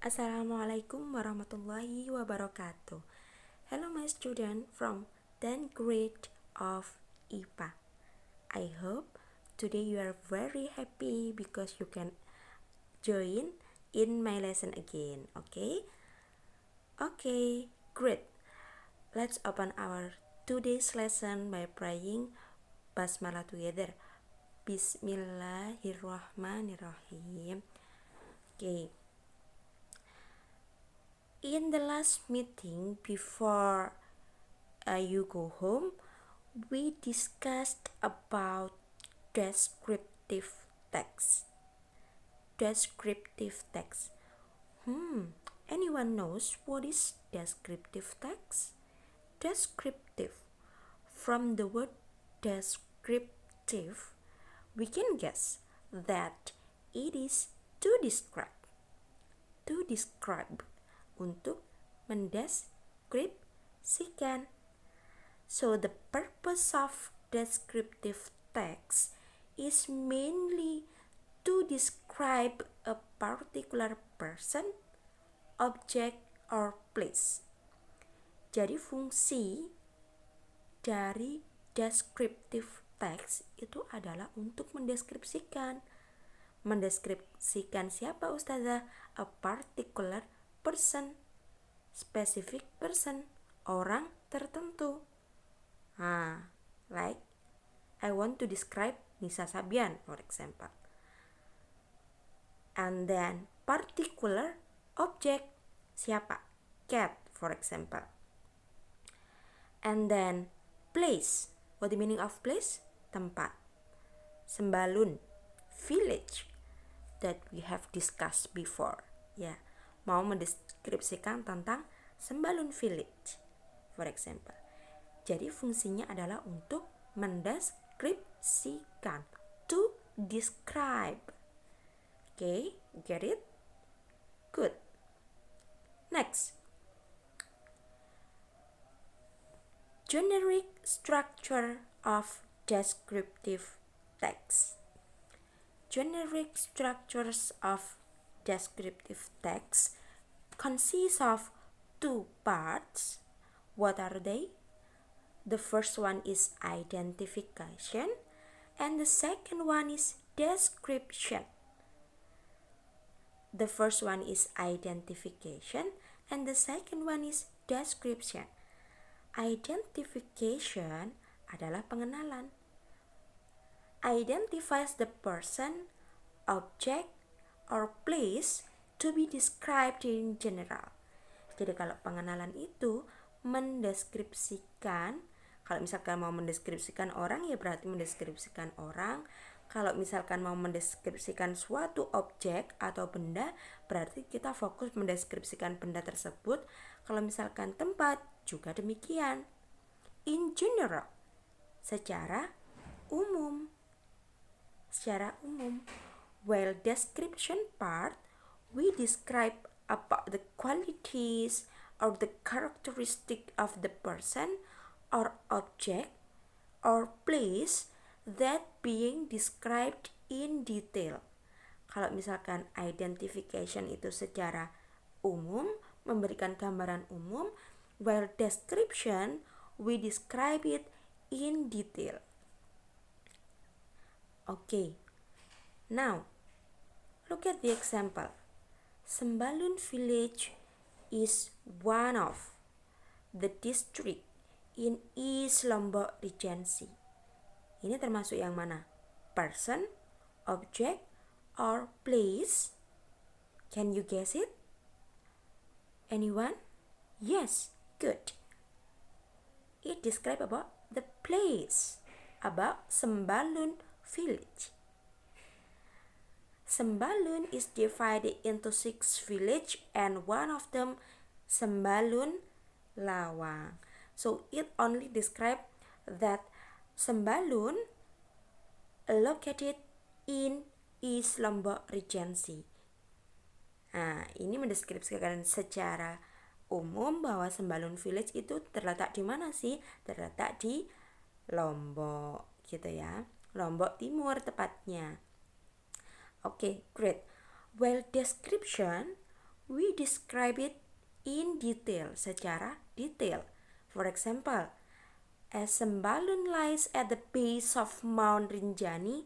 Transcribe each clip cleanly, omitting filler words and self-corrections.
Assalamualaikum warahmatullahi wabarakatuh. Hello my student from 10th grade of IPA. I hope today you are very happy because you can join in my lesson again. Okay, great. Let's open our today's lesson by praying Basmalah together. Bismillahirrahmanirrahim. Okay. In the last meeting before you go home, we discussed about descriptive text. Descriptive text. Anyone knows what is descriptive text? Descriptive. From the word descriptive, we can guess that it is to describe. To describe. Untuk mendeskripsikan. So the purpose of descriptive text is mainly to describe a particular person, object, or place. Jadi fungsi dari descriptive text itu adalah untuk mendeskripsikan. Mendeskripsikan siapa Ustazah? A particular person, specific person, orang tertentu. Like I want to describe Nisa Sabian, for example. And then particular object, siapa? Cat, for example. And then place. What the meaning of place? Tempat. Sembalun, village, that we have discussed before. Ya, mau mendeskripsikan tentang Sembalun village, for example. Jadi fungsinya adalah untuk mendeskripsikan, to describe. Okay, get it? Good. Next. Generic structure of descriptive text. Generic structures of descriptive text consist of two parts. What are they? The first one is identification and the second one is description. The first one is identification and the second one is description. Identification adalah pengenalan. Identifies the person, object, or place to be described in general. Jadi kalau pengenalan itu mendeskripsikan, kalau misalkan mau mendeskripsikan orang ya berarti mendeskripsikan orang. Kalau misalkan mau mendeskripsikan suatu objek atau benda, berarti kita fokus mendeskripsikan benda tersebut. Kalau misalkan tempat, juga demikian. In general, secara umum. While description part, we describe about the qualities or the characteristic of the person or object or place that being described in detail. Kalau misalkan identification itu secara umum, memberikan gambaran umum, while description, we describe it in detail. Okay, now look at the example. Sembalun village is one of the district in East Lombok Regency. Ini termasuk yang mana? Person, object, or place? Can you guess it? Anyone? Yes, good. It describes about the place, about Sembalun village. Sembalun is divided into 6 villages and one of them Sembalun Lawang. So it only describes that Sembalun located in East Lombok Regency. Ini mendeskripsikan secara umum bahwa Sembalun village itu terletak di mana sih? Terletak di Lombok, gitu ya. Lombok Timur tepatnya. Okay, great. Well, description, we describe it in detail, secara detail. For example, as Sembalun lies at the base of Mount Rinjani,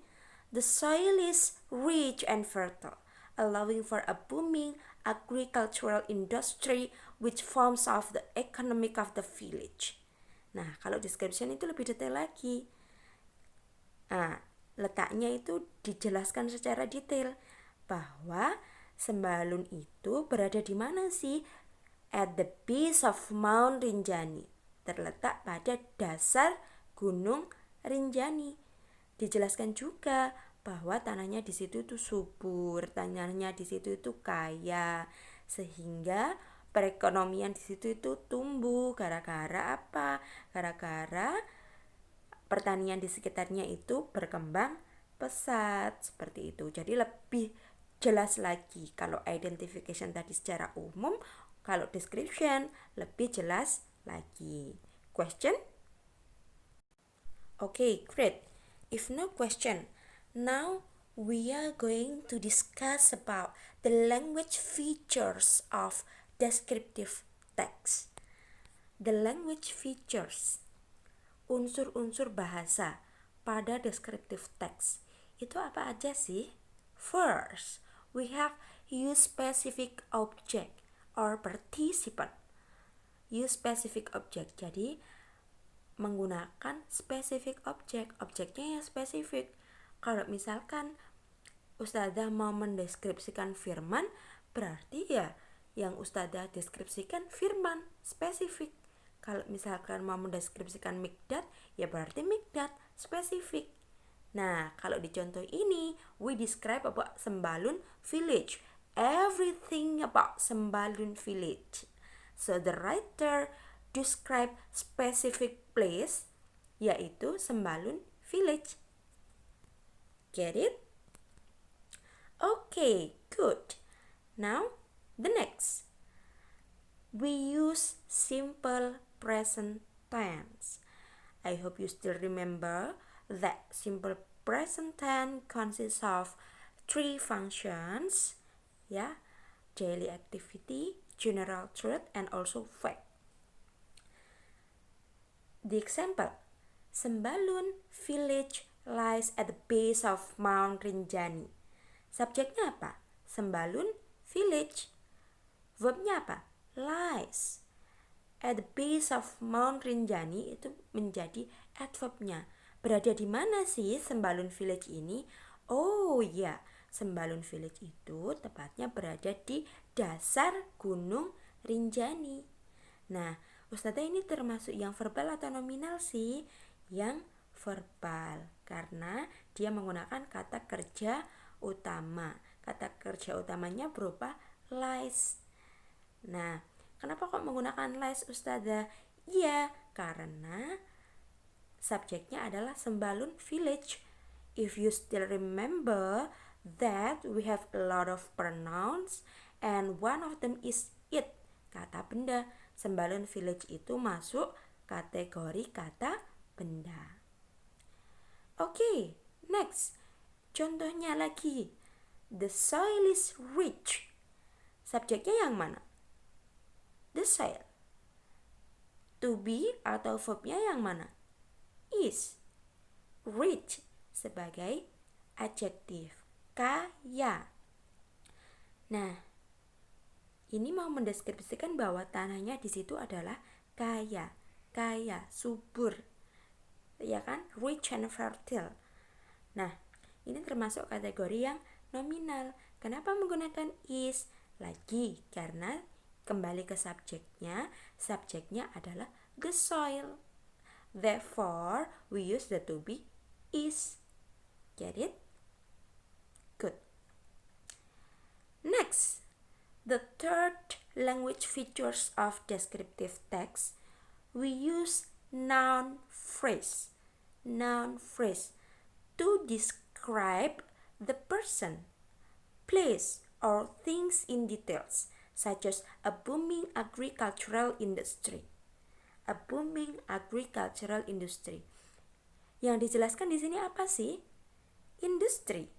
the soil is rich and fertile, allowing for a booming agricultural industry which forms of the economic of the village. Nah, kalau description itu lebih detail lagi. Nah, letaknya itu dijelaskan secara detail bahwa Sembalun itu berada di mana sih? At the base of Mount Rinjani, terletak pada dasar Gunung Rinjani. Dijelaskan juga bahwa tanahnya di situ itu subur, tanahnya di situ itu kaya, sehingga perekonomian di situ itu tumbuh gara-gara apa? Gara-gara pertanian di sekitarnya itu berkembang pesat seperti itu. Jadi lebih jelas lagi. Kalau identification tadi secara umum, kalau description lebih jelas lagi. Question? Okay, great. If no question, now we are going to discuss about the language features of descriptive text. The language features, unsur-unsur bahasa pada descriptive text itu apa aja sih? First, we have use specific object or participant. Use specific object, jadi menggunakan specific object, objeknya yang spesifik. Kalau misalkan Ustazah mau mendeskripsikan firman, berarti ya yang Ustazah deskripsikan firman, spesifik. Kalau misalkan mau mendeskripsikan Mikdad, ya berarti Mikdad, spesifik. Nah, kalau di contoh ini, we describe about Sembalun village. Everything about Sembalun village. So the writer describe specific place, yaitu Sembalun village. Get it? Okay, good. Now, the next. We use simple present tense. I hope you still remember that simple present tense consists of 3 functions, daily activity, general truth, and also fact. The example, Sembalun village lies at the base of Mount Rinjani. Subjeknya apa? Sembalun village. Verbnya apa? Lies. At the base of Mount Rinjani itu menjadi adverbnya. Berada di mana sih Sembalun village ini? Oh ya, Sembalun village itu tepatnya berada di dasar Gunung Rinjani. Nah, Ustazah ini termasuk yang verbal atau nominal sih? Yang verbal, karena dia menggunakan kata kerja utama. Kata kerja utamanya berupa lies. Nah, kenapa kok menggunakan lies, Ustazah? Iya, karena subjeknya adalah Sembalun village. If you still remember that we have a lot of pronouns and one of them is it, kata benda. Sembalun village itu masuk kategori kata benda. Oke, next. Contohnya lagi. The soil is rich. Subjeknya yang mana? The soil. To be atau verbnya yang mana? Is. Rich sebagai adjektif. Kaya. Nah, ini mau mendeskripsikan bahwa tanahnya di situ adalah kaya, subur, ya kan? Rich and fertile. Nah, ini termasuk kategori yang nominal. Kenapa menggunakan is? Lagi, karena kembali ke subjeknya adalah the soil. Therefore, we use the to be is. Get it? Good. Next. The third language features of descriptive text, we use noun phrase. Noun phrase to describe the person, place, or things in details, such as a booming agricultural industry. A booming agricultural industry. Yang dijelaskan di sini apa sih? Industry.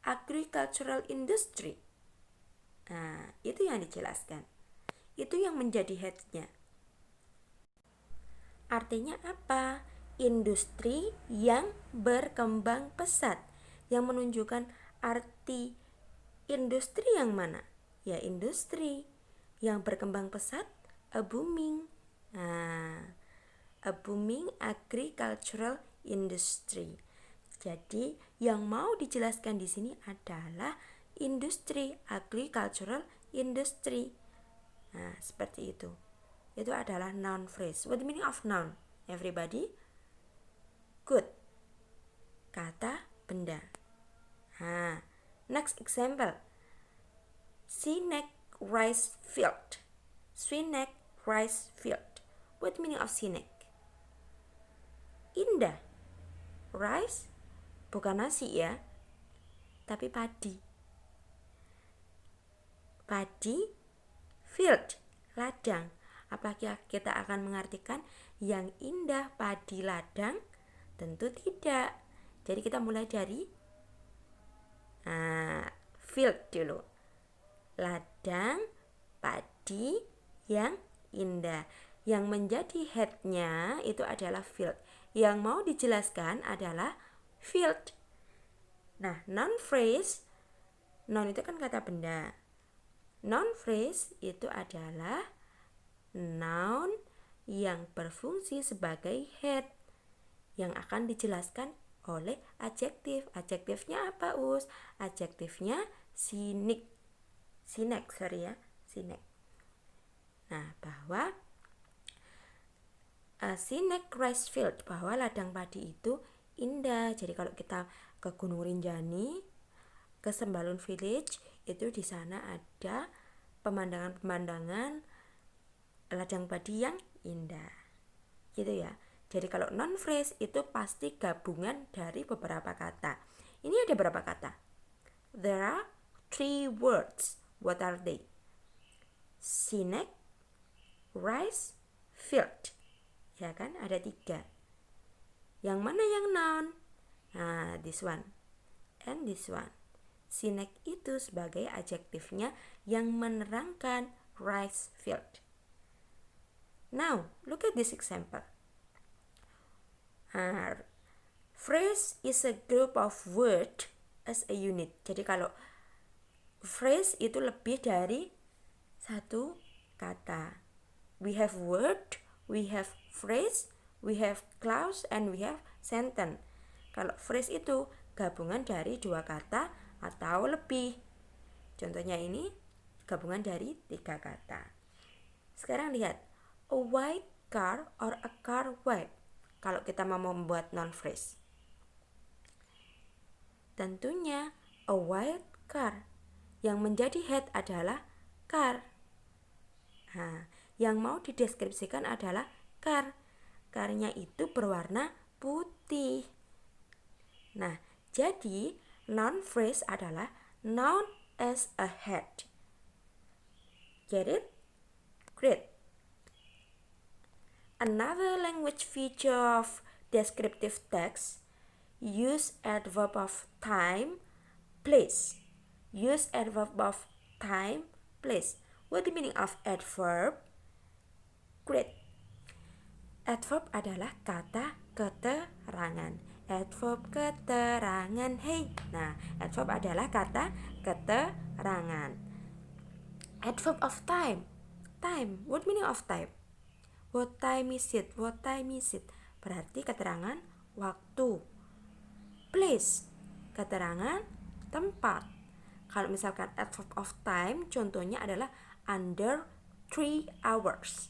Agricultural industry. Nah, itu yang dijelaskan. Itu yang menjadi headnya. Artinya apa? Industri yang berkembang pesat. Yang menunjukkan arti industri yang mana? Ya, industri yang berkembang pesat, a booming. Nah, a booming agricultural industry. Jadi, yang mau dijelaskan di sini adalah industri, agricultural industry. Nah, seperti itu. Itu adalah noun phrase. What the meaning of noun? Everybody? Good. Kata benda. Nah, next example. Scenic rice field. Scenic rice field. What the meaning of scenic? Indah. Rice bukan nasi ya, tapi padi. Padi, field, ladang. Apakah kita akan mengartikan yang indah padi ladang? Tentu tidak. Jadi kita mulai dari field dulu. Ladang, padi yang indah. Yang menjadi headnya itu adalah field. Yang mau dijelaskan adalah field. Nah, noun phrase, noun itu kan kata benda. Noun phrase itu adalah noun yang berfungsi sebagai head yang akan dijelaskan oleh adjektif. Adjektifnya apa, Us? Adjektifnya scenic. Scenic. Nah, bahwa scenic rice field, bahwa ladang padi itu indah. Jadi kalau kita ke Gunung Rinjani, ke Sembalun Village, itu di sana ada pemandangan-pemandangan ladang padi yang indah. Gitu ya. Jadi kalau noun phrase itu pasti gabungan dari beberapa kata. Ini ada berapa kata? There are 3 words. What are they? Scenic, rice, field. Ya kan? Ada 3. Yang mana yang noun? Nah, this one and this one. Scenic itu sebagai adjektifnya yang menerangkan rice field. Now, look at this example. Phrase is a group of word as a unit. Jadi kalau phrase itu lebih dari satu kata. We have word, we have phrase, we have clause, and we have sentence. Kalau phrase itu gabungan dari 2 kata atau lebih. Contohnya ini gabungan dari 3 kata. Sekarang lihat, a white car or a car white. Kalau kita mau membuat noun phrase, tentunya a white car. Yang menjadi head adalah car. Nah, yang mau dideskripsikan adalah car. Carnya itu berwarna putih. Nah, jadi noun phrase adalah noun as a head. Get it? Great. Another language feature of descriptive text, use adverb of time, place. Use adverb of time, place. What the meaning of adverb? Great. Adverb adalah kata keterangan. Adverb keterangan, hey. Nah, adverb adalah kata keterangan. Adverb of time. Time. What meaning of time? What time is it? What time is it? Berarti keterangan waktu. Place. Keterangan tempat. Kalau misalkan adverb of time, contohnya adalah under 3 hours.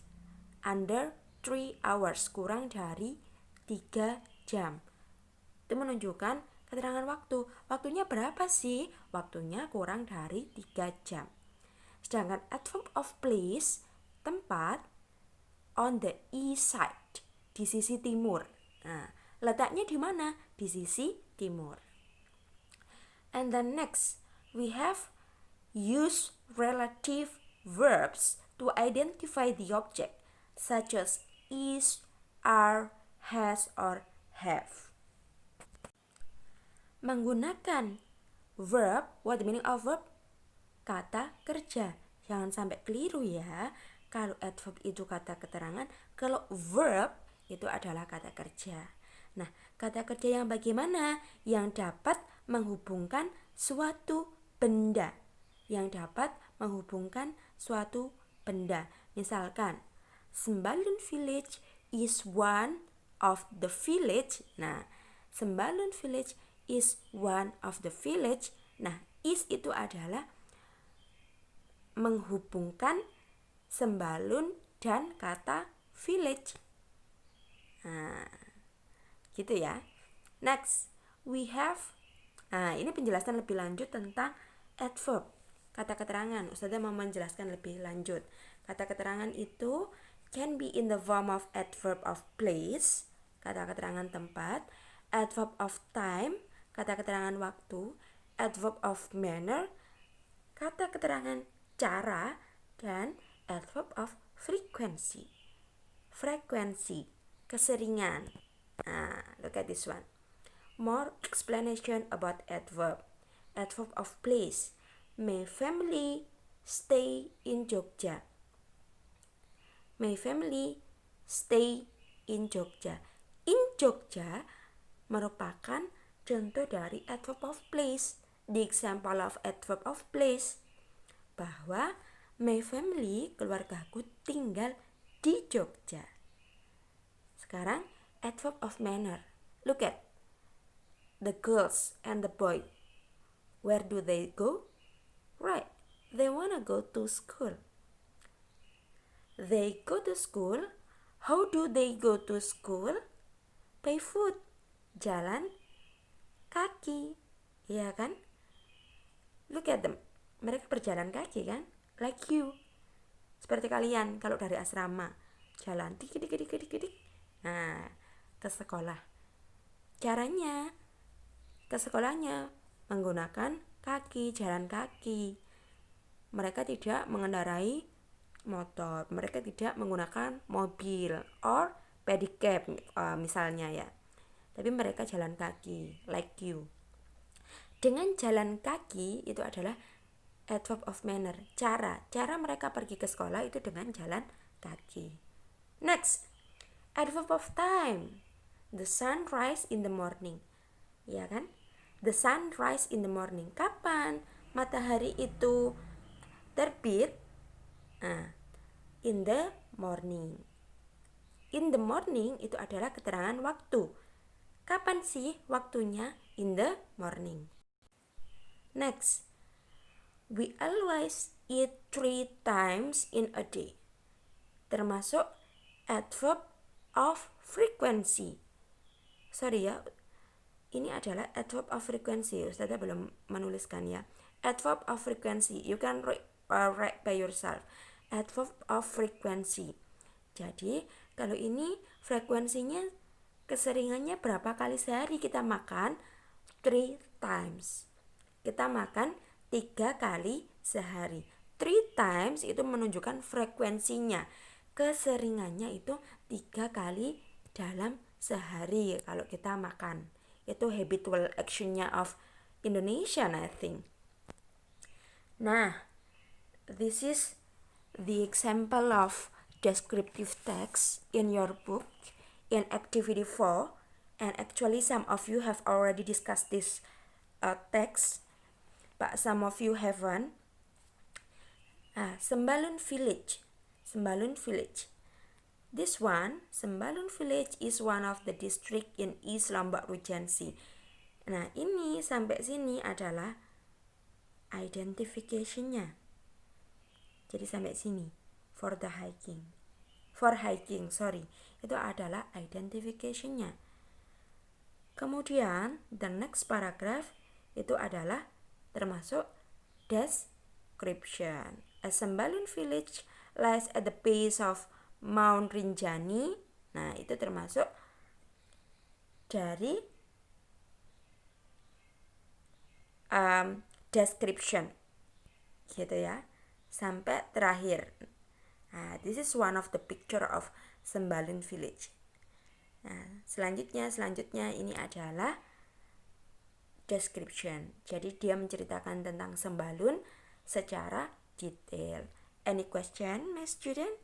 Under 3 hours, kurang dari 3 jam. Itu menunjukkan keterangan waktu. Waktunya berapa sih? Waktunya kurang dari 3 jam. Sedangkan adverb of place, tempat, on the east side, di sisi timur. Nah, letaknya di mana? Di sisi timur. And then next, we have use relative verbs to identify the object, such as is, are, has, or have. Menggunakan verb, what the meaning of verb? kata kerja. Jangan sampai keliru ya. Kalau adverb itu kata keterangan, kalau verb itu adalah kata kerja. Nah, kata kerja yang bagaimana? Yang dapat menghubungkan suatu benda. Yang dapat menghubungkan suatu benda. Misalkan, Sembalun village is one of the village. Nah, Sembalun village is one of the village. Nah, is itu adalah menghubungkan Sembalun dan kata village. Nah, gitu ya. Next, we have ini penjelasan lebih lanjut tentang adverb, kata keterangan. Ustazah mau menjelaskan lebih lanjut. Kata keterangan itu can be in the form of adverb of place, kata keterangan tempat, adverb of time, kata keterangan waktu, adverb of manner, kata keterangan cara, dan adverb of frequency. Frekuensi, keseringan. Look at this one. More explanation about adverb. Adverb of place. My family stay in Jogja. My family stay in Jogja. In Jogja merupakan contoh dari adverb of place. The example of adverb of place, bahwa my family, keluargaku, tinggal di Jogja. Sekarang adverb of manner. Look at the girls and the boy. Where do they go? Right, they wanna go to school. They go to school. How do they go to school? By foot, jalan kaki, ya kan? Look at them, mereka berjalan kaki kan? Like you, seperti kalian kalau dari asrama jalan dik. Nah, ke sekolah. Caranya ke sekolahnya menggunakan kaki, jalan kaki. Mereka tidak mengendarai motor, mereka tidak menggunakan mobil or pedicab misalnya ya. Tapi mereka jalan kaki, like you. Dengan jalan kaki itu adalah adverb of manner, cara mereka pergi ke sekolah itu dengan jalan kaki. Next, adverb of time. The sun rise in the morning. Ya kan? The sun rise in the morning. Kapan matahari itu terbit? In the morning. In the morning itu adalah keterangan waktu. Kapan sih waktunya? In the morning. Next, we always eat 3 times in a day. Termasuk adverb of frequency. Sorry ya, ini adalah adverb of frequency. Ustazah belum menuliskan ya. Adverb of frequency, you can write by yourself. Adverb of frequency. Jadi kalau ini frekuensinya, keseringannya berapa kali sehari kita makan? 3 times. Kita makan 3 kali sehari. 3 times itu menunjukkan frekuensinya. Keseringannya itu 3 kali dalam sehari kalau kita makan. Itu habitual actionnya of Indonesian, I think. Nah, this is the example of descriptive text in your book in activity 4, and actually some of you have already discussed this text, but some of you haven't. Sembalun village. This one, Sembalun village is one of the district in East Lombok Regency. Nah, ini sampai sini adalah identification-nya. Jadi sampai sini for hiking, itu adalah identification-nya. Kemudian the next paragraph itu adalah termasuk description. A Sembalun village lies at the base of Mount Rinjani. Nah, itu termasuk dari description gitu ya, sampai terakhir. This is one of the picture of Sembalun village. Selanjutnya ini adalah description. Jadi dia menceritakan tentang Sembalun, secara detail. Any question, my student?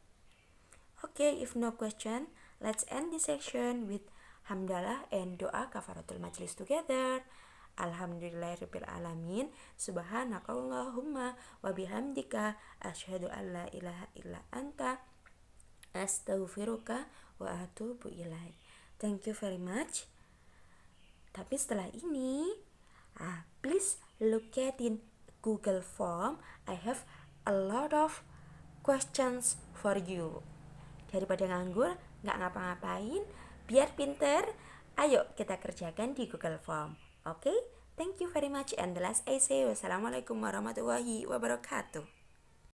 Okay, if no question, let's end this section with hamdalah and doa kafaratul majlis together. Alhamdulillahirabbil alamin, subhanakallahumma wa bihamdika asyhadu an la ilaha illa anta astaghfiruka wa atubu ilaik. Thank you very much. Tapi setelah ini, please look at in Google Form. I have a lot of questions for you. Daripada nganggur, nggak ngapa-ngapain, biar pinter, ayo kita kerjakan di Google Form. Okay? Thank you very much, and the last I say, wassalamualaikum warahmatullahi wabarakatuh.